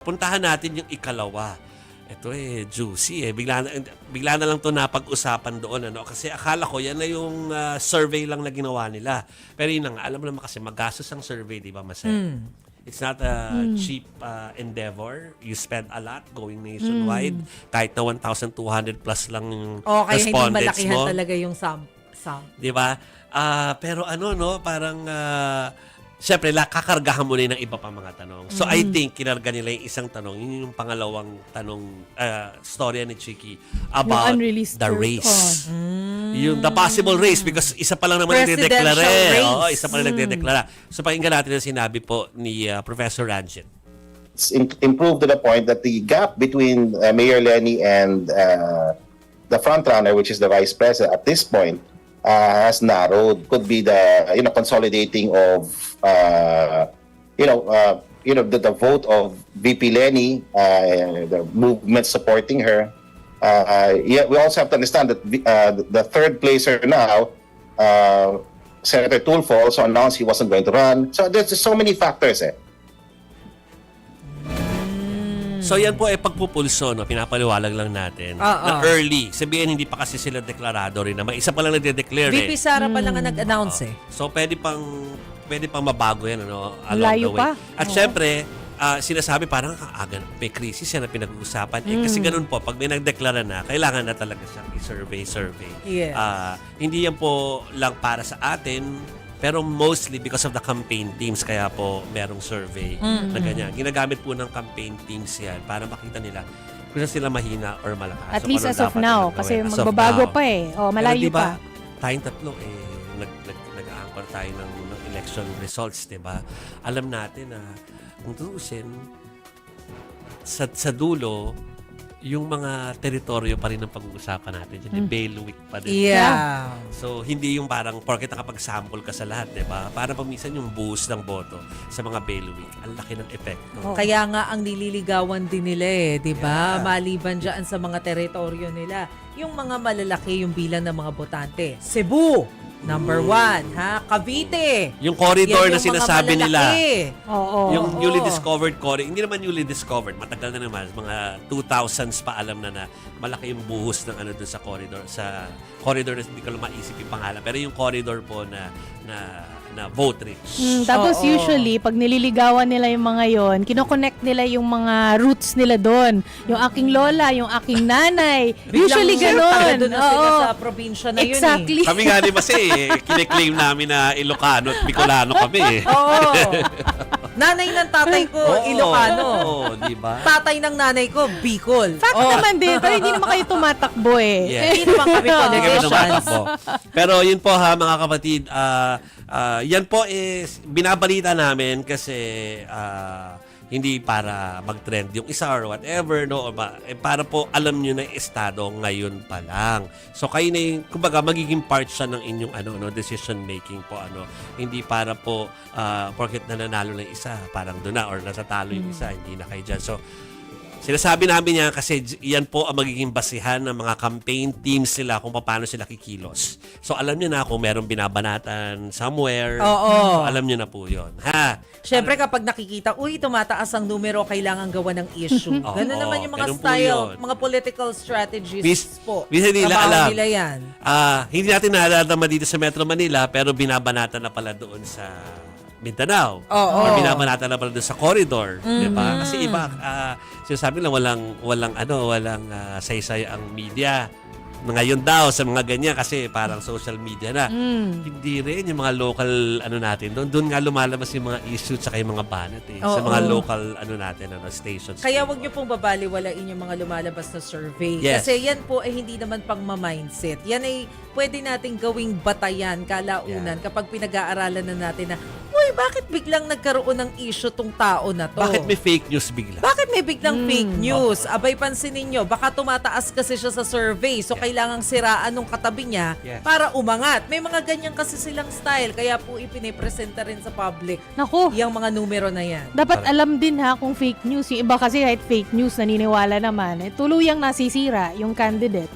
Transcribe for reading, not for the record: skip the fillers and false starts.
Puntahan natin yung ikalawa. Ito juicy Bigla na lang 'to napag-usapan doon kasi akala ko yan na yung survey lang na ginawa nila. Pero yun na nga, alam mo naman kasi magastos ang survey, 'di ba, Masay? It's not a cheap endeavor. You spend a lot going nationwide. Kahit na 1,200 plus lang yung kaya hindi respondents malakihan mo. talaga yung sum. 'Di ba? Pero parang siyempre, kakargahan mo na ng iba pa mga tanong. So, I think, kinarga nila yung isang tanong. Yun yung pangalawang tanong, storya ni Chiki about the race. Yung the possible race because isa pa lang naman nagdedeklara. Oo, isa pa lang nagdedeklara. So, pakinggan natin ang sinabi po ni Professor Ranjit. It's improved to the point that the gap between Mayor Lenny and the frontrunner, which is the vice president, at this point, has narrowed. Could be the consolidating of the vote of VP Lenny, the movement supporting her. Yeah, we also have to understand that the third placer now, Senator Tulfo, also announced he wasn't going to run. So there's just so many factors. So yan po pagpupulso, pinapaliwalag lang natin na early. Sabihin hindi pa kasi sila deklarado rin naman. Isa pa lang nagde-declare VP Sara pa lang ang nag-announce So pwede pang mabago yan along Layo the way. pa. At syempre, sinasabi parang kaagan, may crisis yan na pinag-uusapan. Kasi ganun po, pag may nagdeklara na, kailangan na talaga siyang i-survey. Yes. Hindi yan po lang para sa atin, pero mostly because of the campaign teams, kaya po merong survey na ganyan. Ginagamit po ng campaign teams yan para makita nila kung sila mahina or malakas. At least as of now, kasi magbabago pa malayo pero diba, pa. tayong tatlo nag-anchor tayo ng election results, diba? Alam natin na kung tutusin, sa dulo, yung mga teritoryo pa rin ang pag-uusapan natin dyan. Bailiwick pa din. Yeah. So, hindi yung parang porket nakapag-sample ka sa lahat, di ba? Para paminsan yung buhos ng boto sa mga bailiwick, ang laki ng epekto. Kaya nga ang nililigawan din nila di ba? Yeah. Maliban dyan sa mga teritoryo nila. Yung mga malalaki yung bilang ng mga botante. Cebu, number 1, Cavite. Yung corridor Yan na yung sinasabi mga nila. Oo. Yung newly discovered corridor, hindi naman newly discovered, matagal na naman, mga 2000s pa alam na malaki yung buhos ng doon sa corridor. Sa corridor na hindi ko lang maisip yung pangalan, pero yung corridor po na vote rich. Tapos usually, pag nililigawan nila yung mga yon, kinoconnect nila yung mga roots nila doon. Yung aking lola, yung aking nanay. Usually Taga gano'n. doon na sila sa probinsya na yun Exactly. Kami nga ni Mase, kine-claim namin na Ilocano at Bicolano kami. Oo. Nanay ng tatay ko, Ilocano. Oo, di ba? Tatay ng nanay ko, Bicol. Fact naman din, pero hindi naman kayo tumatakbo Yes. Hindi naman kami Hindi kami politicians. tumatakbo. Pero yun po mga kapatid, yan po is binabalita namin kasi hindi para mag-trend yung isa or whatever, para po alam nyo na yung estado ngayon pa lang. So kayo na yung, kumbaga, magiging part siya ng inyong decision making po. Hindi para po porket nananalo ng isa, parang doon na, or natatalo yung isa, hindi na kayo dyan. So, sinasabi namin yan kasi yan po ang magiging basihan ng mga campaign teams sila kung paano sila kikilos. So, alam nyo na kung merong binabanatan somewhere. So, alam nyo na po yun. Siyempre kapag nakikita, tumataas ang numero, kailangan gawa ng issue. Ganun naman yung mga ganun po style, yun. mga political strategies po. Minsan nila Trabaho alam. nila yan. Hindi natin nalalaman dito sa Metro Manila, pero binabanatan na pala doon sa Mindanao. Or binabanatan na pala doon sa corridor. Diba? Kasi iba, sinasabi lang walang saysay ang media. Ngayon daw sa mga ganyan kasi parang social media na. Hindi rin yung mga local natin doon nga lumalabas yung mga issues sa yung mga banat sa mga local natin stations. Kaya wag niyo pong babaliwalain yung mga lumalabas na survey. Yes. Kasi yan po ay hindi naman pang ma-mindset. Yan ay pwede nating gawing batayan kalaunan kapag pinag-aaralan na natin na, bakit biglang nagkaroon ng issue tong tao na to? Bakit may fake news bigla? Bakit may biglang fake news? Abay, pansinin nyo, baka tumataas kasi siya sa survey. So, kailangang siraan nung katabi niya para umangat. May mga ganyan kasi silang style. Kaya po ipinipresenta rin sa public Naku, yung mga numero na yan. dapat alam din kung fake news. Yung iba kasi kahit fake news naniniwala naman, tuluyang nasisira yung candidate.